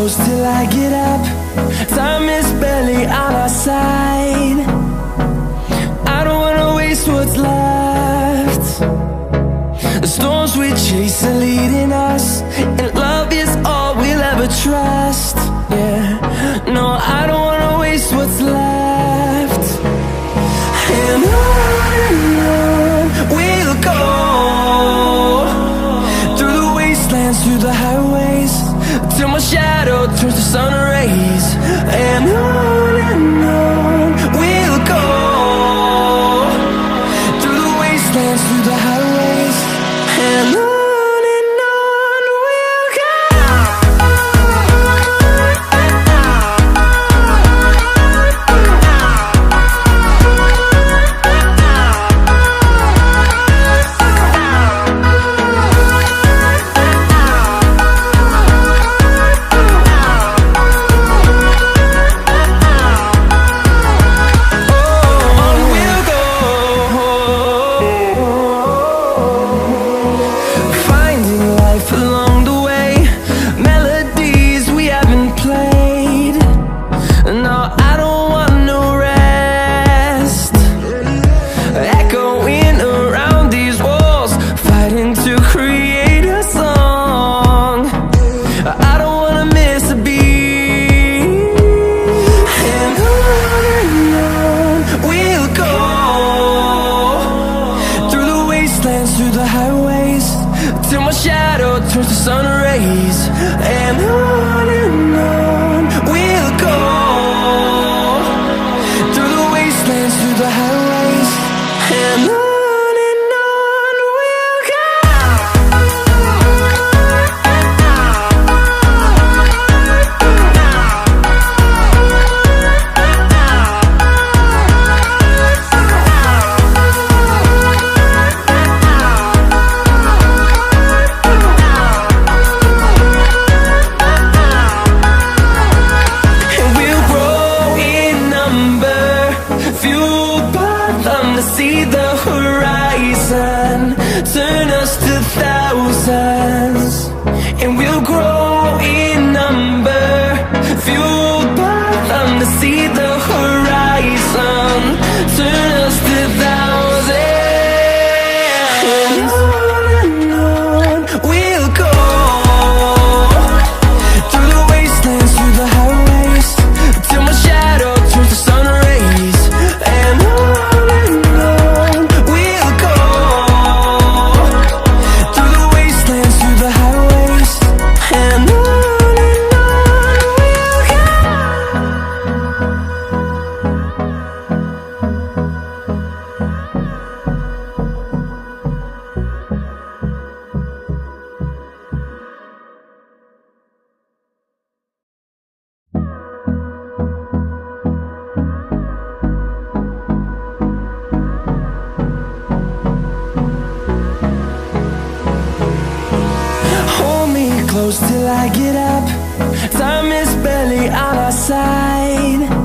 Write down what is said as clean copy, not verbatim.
close till I get up. Time is barely on our side. I don't wanna waste what's left. The storms we chase are leading us, and love is all we'll ever trust. Yeah, no, I don't wanna waste what's left. And on we'll go, through the wastelands, through the highways, till my shadow turns to sun rays. And on we'll go, through the wastelands, through the highways, and on we'll go. Through the highways, till my shadow turns to sun rays. And on we'll go, through the wastelands, through the highways, and on we'll go. To see the horizon turn us to thousands, and we'll grow in number, fueled by them. To see the horizon turn us to thousands, and on we'll go, through the wastelands, through the highways, till my shadow turns to sun rays. And close till I get up. Time is barely on our side.